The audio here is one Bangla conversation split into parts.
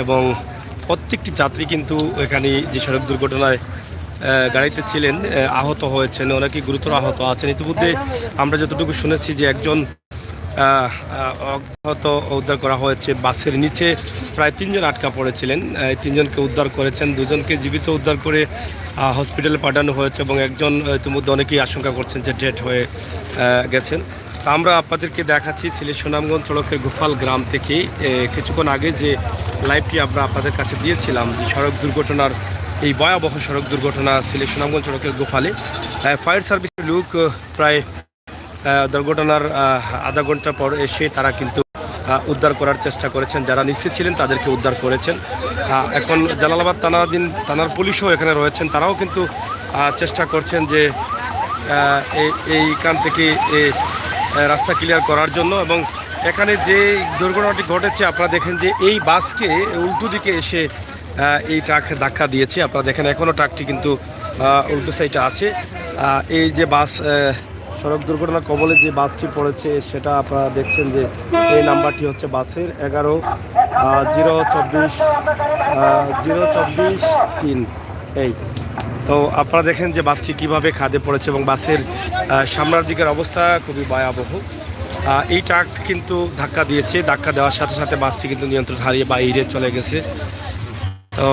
এবং প্রত্যেকটি যাত্রী কিন্তু এখানে যে সড়ক দুর্ঘটনায় গাড়িতে ছিলেন আহত হয়েছেন, অনেকে গুরুতর আহত আছেন। ইতিমধ্যে আমরা যতটুকু শুনেছি যে একজন আহত উদ্ধার করা হয়েছে। বাসের নিচে প্রায় 3 জন আটকা পড়েছিলেন, 3 জনকে উদ্ধার করেছেন, 2জনকে জীবিত উদ্ধার করে হসপিটালে পাঠানো হয়েছে এবং একজন ইতিমধ্যে অনেকেই আশঙ্কা করছেন যে ডেড হয়ে গেছেন। আমরা আপনাদেরকে দেখাচ্ছি সিলেট সুনামগঞ্জ সড়কের গোফাল গ্রাম থেকে কিছুক্ষণ আগে যে লাইভটি আমরা আপনাদের কাছে দিয়েছিলাম যে সড়ক দুর্ঘটনার, এই ভয়াবহ সড়ক দুর্ঘটনা সিলেট সুনামগঞ্জ সড়কের গোফালে। ফায়ার সার্ভিসের লোক প্রায় দুর্ঘটনার আধা ঘন্টা পর এসে তারা কিন্তু উদ্ধার করার চেষ্টা করেছেন। যারা নিচে ছিলেন তাদেরকে উদ্ধার করেছেন। এখন জালালাবাদ থানার পুলিশও এখানে রয়েছেন, তারাও কিন্তু চেষ্টা করছেন যে এইখান থেকে রাস্তা ক্লিয়ার করার জন্য। এবং এখানে যে দুর্ঘটনাটি ঘটেছে আপনারা দেখেন যে এই বাসকে উল্টো দিকে এসে এই ট্রাক ধাক্কা দিয়েছে। আপনারা দেখেন এখনও ট্রাকটি কিন্তু উল্টো সাইডে আছে। এই যে বাস সড়ক দুর্ঘটনার কবলে যে বাসটি পড়েছে সেটা আপনারা দেখছেন যে এই নাম্বারটি হচ্ছে বাসের 11-024-024-3। এই তো আপনারা দেখেন যে বাসটি কিভাবে খাদে পড়েছে এবং বাসের সামনের দিকের অবস্থা খুবই ভয়াবহ। এই ট্রাক কিন্তু ধাক্কা দিয়েছে, ধাক্কা দেওয়ার সাথে সাথে বাসটি কিন্তু নিয়ন্ত্রণ হারিয়ে বাইরে চলে গেছে। তো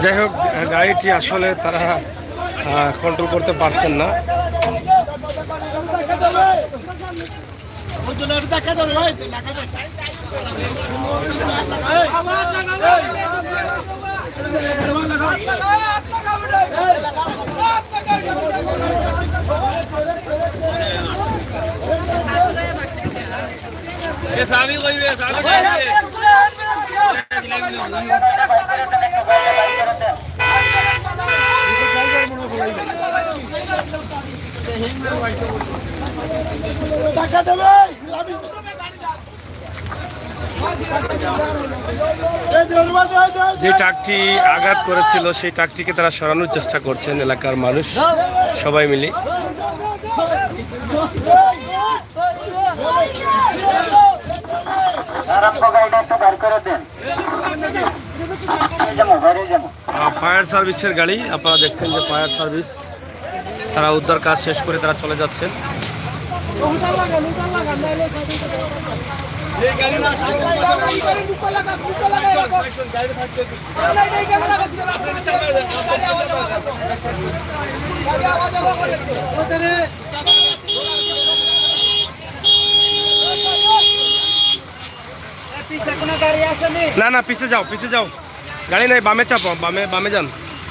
যাই হোক, গাড়িটি আসলে তারা কন্ট্রোল করতে পারছেন না। যে ট্রাকটি আঘাত করেছিল সেই ট্রাকটিকে তারা সরানোর চেষ্টা করছেন এলাকার মানুষ সবাই মিলে। ফায়ার সার্ভিসের গাড়ি আপনারা দেখছেন যে ফায়ার সার্ভিস তারা উদ্ধার কাজ শেষ করে তারা চলে যাচ্ছেন। না না পিছে যাও, পিছে যাও, গাড়ি নাই, বামে চাপো, বামে যান,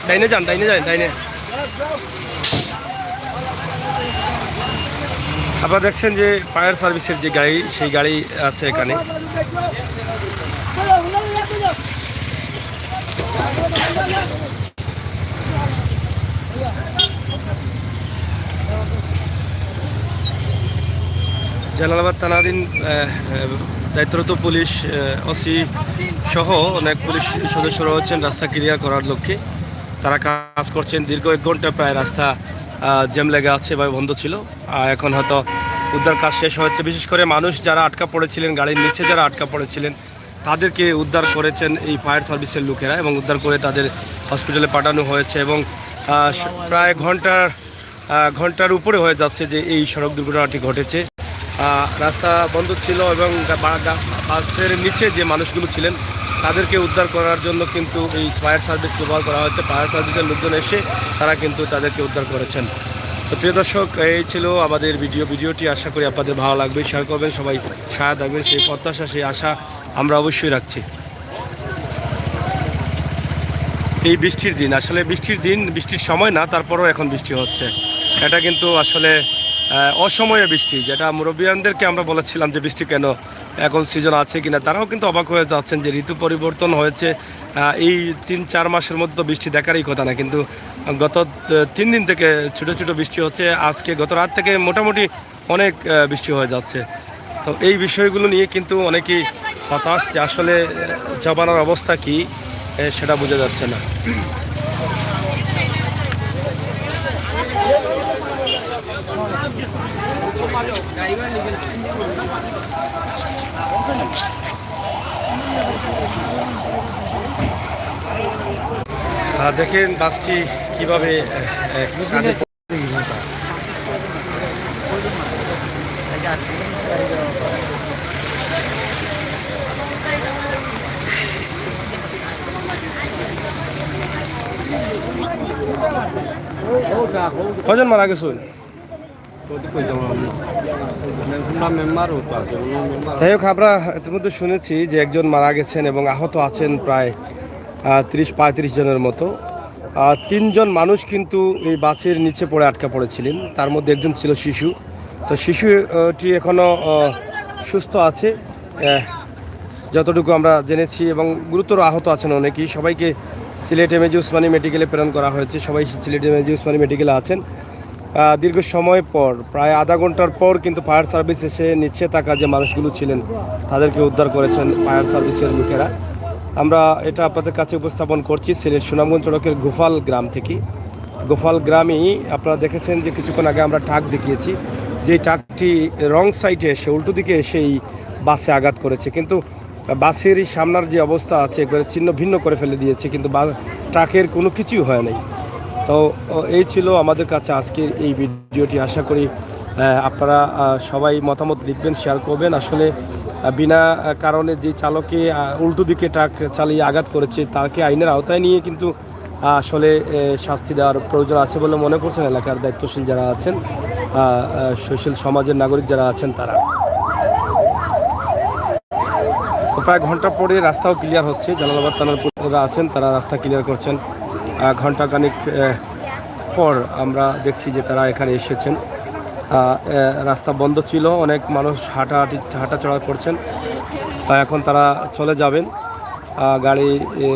ডাইনে যান, ডাইনে। আপনারা দেখছেন যে ফায়ার সার্ভিসের যে গাড়ি সেই গাড়ি আছে এখানে। জালালাবাদ থানাধীন দায়িত্বরত পুলিশ ওসি সহ অনেক পুলিশ সদস্য রয়েছেন রাস্তা ক্লিয়ার করার লক্ষ্যে। তারা কাজ করছেন। দীর্ঘ 1 ঘন্টা প্রায় রাস্তা জ্যাম লেগে আছে বা বন্ধ ছিল। এখন হয়তো উদ্ধার কাজ শেষ হয়েছে। বিশেষ করে মানুষ যারা আটকা পড়েছিলেন, গাড়ির নিচে যারা আটকা পড়েছিলেন তাদেরকে উদ্ধার করেছেন এই ফায়ার সার্ভিসের লোকেরা এবং উদ্ধার করে তাদের হসপিটালে পাঠানো হয়েছে। এবং প্রায় ঘন্টার উপরে হয়ে যাচ্ছে যে এই সড়ক দুর্ঘটনাটি ঘটেছে। রাস্তা বন্ধ ছিল এবং বাসের নিচে যে মানুষগুলো ছিলেন তাদেরকে উদ্ধার করার জন্য কিন্তু এই ফায়ার সার্ভিস ব্যবহার করা হচ্ছে। ফায়ার সার্ভিসের লোকজন এসে তারা কিন্তু তাদেরকে উদ্ধার করেছেন। তো প্রিয় দর্শক, এই ছিল আমাদের ভিডিওটি আশা করি আপনাদের ভালো লাগবে, শেয়ার করবেন, সবাই সাহায্য থাকবেন সেই প্রত্যাশা, সেই আশা আমরা অবশ্যই রাখছি। এই বৃষ্টির দিন, আসলে বৃষ্টির সময় না, তারপরও এখন বৃষ্টি হচ্ছে। এটা কিন্তু আসলে অসময়ে বৃষ্টি, যেটা মুরব্বিয়ানদেরকে আমরা বলেছিলাম যে বৃষ্টি কেন এখন সিজন আছে কিনা, তারাও কিন্তু অবাক হয়ে যাচ্ছেন যে ঋতু পরিবর্তন হয়েছে। এই 3-4 মাসের মধ্যে তো বৃষ্টি দেখারই কথা না, কিন্তু গত 3 দিন থেকে ছোটো ছোটো বৃষ্টি হচ্ছে। আজকে গত রাত থেকে মোটামুটি অনেক বৃষ্টি হয়ে যাচ্ছে। তো এই বিষয়গুলো নিয়ে কিন্তু অনেকেই হতাশ যে আসলে জমানার অবস্থা কি সেটা বোঝা যাচ্ছে না। দেখেন বাসটি কিভাবে কাজে কজন মারা গেছেন? যাই হোক, আমরা ইতিমধ্যে শুনেছি যে একজন মারা গেছেন এবং আহত আছেন প্রায় 30-35 জনের মতো। 3 জন মানুষ কিন্তু এই বাসের নিচে পড়ে আটকা পড়েছিলেন, তার মধ্যে একজন ছিল শিশু। তো শিশুটি এখনও সুস্থ আছে যতটুকু আমরা জেনেছি, এবং গুরুতর আহত আছেন অনেকেই। সবাইকে সিলেট এমএজি ওসমানী মেডিকেলে প্রেরণ করা হয়েছে। সবাই সিলেট এমএজি ওসমানী মেডিকেলে আছেন। দীর্ঘ সময় পর, প্রায় আধা ঘন্টার পর কিন্তু ফায়ার সার্ভিস এসে নিচে থাকা যে মানুষগুলো ছিলেন তাদেরকে উদ্ধার করেছেন ফায়ার সার্ভিসের লোকেরা। আমরা এটা আপনাদের কাছে উপস্থাপন করছি সিলেট সুনামগঞ্জ সড়কের গোফাল গ্রাম থেকে। গোফাল গ্রামেই আপনারা দেখেছেন যে কিছুক্ষণ আগে আমরা ট্রাক দেখিয়েছি, যে ট্রাকটি রং সাইডে এসে উল্টো দিকে এসেই বাসে আঘাত করেছে। কিন্তু বাসের সামনার যে অবস্থা আছে একবারে ছিন্ন ভিন্ন করে ফেলে দিয়েছে, কিন্তু ট্রাকের কোনো কিছুই হয় নাই। তো এই ছিল আমাদের কাছে আজকের এই ভিডিওটি। আশা করি আপনারা সবাই মতামত লিখবেন, শেয়ার করবেন। আসলে বিনা কারণে যে চালকে উল্টো দিকে ট্রাক চালিয়ে আঘাত করেছে তাকে আইনের আওতায় নিয়ে কিন্তু আসলে শাস্তি দেওয়ার প্রয়োজন আছে বলে মনে করছেন এলাকার দায়িত্বশীল যারা আছেন, সুশীল সমাজের নাগরিক যারা আছেন তারা। প্রায় ঘন্টা পরে রাস্তাও ক্লিয়ার হচ্ছে। জালালাবাদ থানার যারা আছেন তারা রাস্তা ক্লিয়ার করছেন। ঘণ্টাখানিক পর আমরা দেখছি যে তারা এখানে এসেছেন। রাস্তা বন্ধ ছিল, অনেক মানুষ হাঁটাচলা করছেন। এখন তারা চলে যাবেন, গাড়ি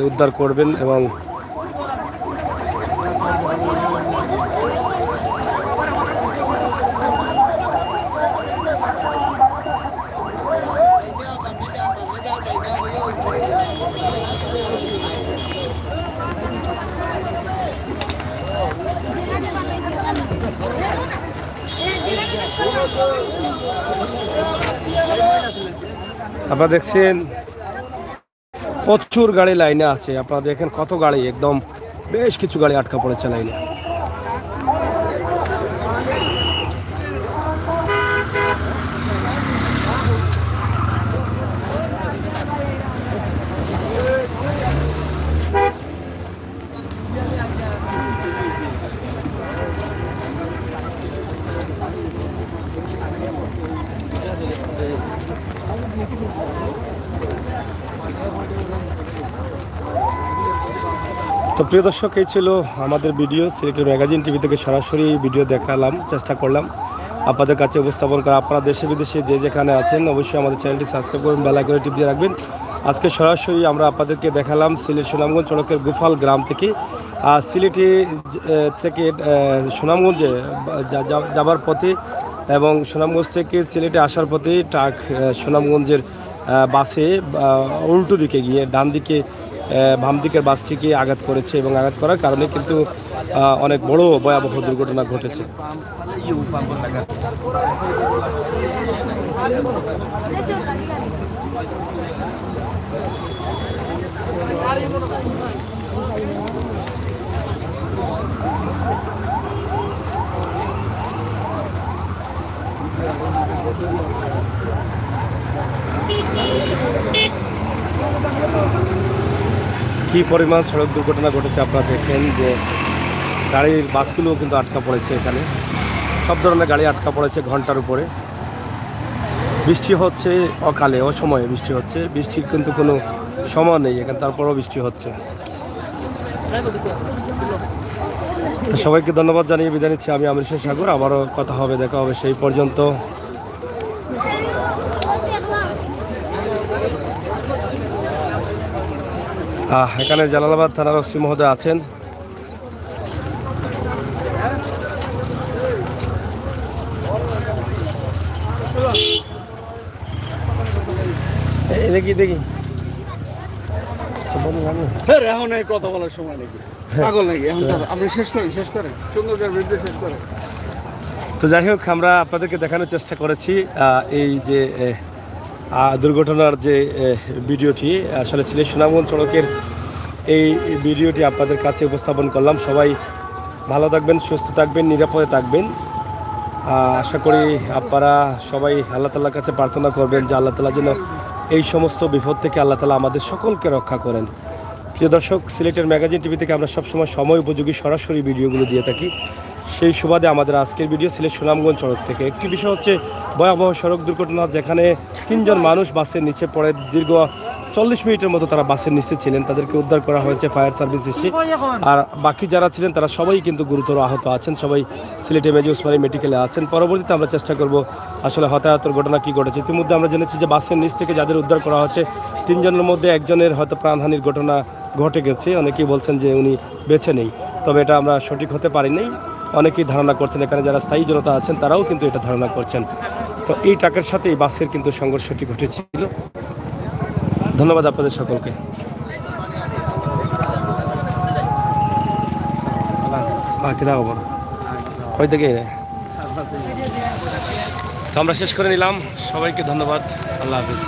উদ্ধার করবেন এবং আপনারা দেখছেন প্রচুর গাড়ি লাইনে আছে। আপনারা দেখেন কত গাড়ি, একদম বেশ কিছু গাড়ি আটকা পড়েছে লাইনে। তো প্রিয় দর্শক, এই ছিল আমাদের ভিডিও। সিলেটের ম্যাগাজিন টিভি থেকে সরাসরি ভিডিও দেখালাম, চেষ্টা করলাম আপনাদের কাছে উপস্থাপন করা। আপনারা দেশে বিদেশে যে যেখানে আছেন অবশ্যই আমাদের চ্যানেলটি সাবস্ক্রাইব করবেন, বেল আইকনে টিপ দিয়ে রাখবেন। আজকে সরাসরি আমরা আপনাদেরকে দেখালাম সিলেট সুনামগঞ্জ সড়কের গোফাল গ্রাম থেকে। সিলেটে থেকে সুনামগঞ্জে যাবার পথে এবং সুনামগঞ্জ থেকে সিলেটে আসার পথে ট্রাক সুনামগঞ্জের বাসে উল্টো দিকে গিয়ে ডান দিকে বাম দিকের বাসটিকে আঘাত করেছে এবং আঘাত করার কারণে কিন্তু অনেক বড় ভয়াবহ দুর্ঘটনা ঘটেছে। কি পরিমাণ সড়ক দুর্ঘটনা ঘটেছে আপনারা দেখেন যে গাড়ির বাসগুলোও কিন্তু আটকা পড়েছে। এখানে সব ধরনের গাড়ি আটকা পড়েছে ঘন্টার উপরে। বৃষ্টি হচ্ছে অকালে, অসময়ে বৃষ্টি হচ্ছে, বৃষ্টির কিন্তু কোনো সময় নেই এখানে, তারপরেও বৃষ্টি হচ্ছে। সবাইকে ধন্যবাদ জানিয়ে বিদায় নিচ্ছি। আমি আমির সাগর। আবারও কথা হবে, দেখা হবে, সেই পর্যন্ত এখানে জালালাবাদ থানার ওসি মহোদয় আছেন। দেখি দেখি এখন এই কথা বলার সময় নাকি পাগল নাকি এখন আপনি শেষ করেন সুন্দর ভিডিও শেষ করেন। তো যাই হোক, আমরা আপনাদেরকে দেখানোর চেষ্টা করেছি এই যে দুর্ঘটনার যে ভিডিওটি, আসলে সিলেট সুনামগঞ্জ সড়কের এই ভিডিওটি আপনাদের কাছে উপস্থাপন করলাম। সবাই ভালো থাকবেন, সুস্থ থাকবেন, নিরাপদে থাকবেন। আশা করি আপনারা সবাই আল্লাহ তাআলার কাছে প্রার্থনা করবেন যে আল্লাহ তাআলা যেন এই সমস্ত বিপদ থেকে আল্লাহ তাআলা আমাদের সকলকে রক্ষা করেন। প্রিয় দর্শক, সিলেটের ম্যাগাজিন টিভি থেকে আমরা সবসময় সময় উপযোগী সরাসরি ভিডিওগুলো দিয়ে থাকি। সেই সুবাদে আমাদের আজকের ভিডিও সিলেট সুনামগঞ্জ সড়ক থেকে। একটি বিষয় হচ্ছে ভয়াবহ সড়ক দুর্ঘটনা, যেখানে 3 জন মানুষ বাসের নিচে পড়ে দীর্ঘ 40 মিনিটের মতো তারা বাসের নিচে ছিলেন। তাদেরকে উদ্ধার করা হয়েছে ফায়ার সার্ভিস এসে। আর বাকি যারা ছিলেন তারা সবাই কিন্তু গুরুতর আহত আছেন, সবাই সিলেটে মেজি ওসমানী মেডিকেলে আছেন। পরবর্তীতে আমরা চেষ্টা করব আসলে হতাহতের ঘটনা কী ঘটেছে। ইতিমধ্যে আমরা জেনেছি যে বাসের নিচ থেকে যাদের উদ্ধার করা হচ্ছে 3 জনের মধ্যে একজনের হয়তো প্রাণহানির ঘটনা ঘটে গেছে। অনেকেই বলছেন যে উনি বেঁচে নেই, তবে এটা আমরা সঠিক হতে পারিনি। অনেকেই ধারণা করছেন, এখানে যারা স্থায়ী জনতা আছেন তারাও কিন্তু এটা ধারণা করছেন। তো এই ট্রাকের সাথে এই বাসের কিন্তু সংঘর্ষটি ঘটেছিল। ধন্যবাদ আপনাদের সকলকে। ওই থেকে আমরা শেষ করে নিলাম। সবাইকে ধন্যবাদ। আল্লাহ হাফিজ।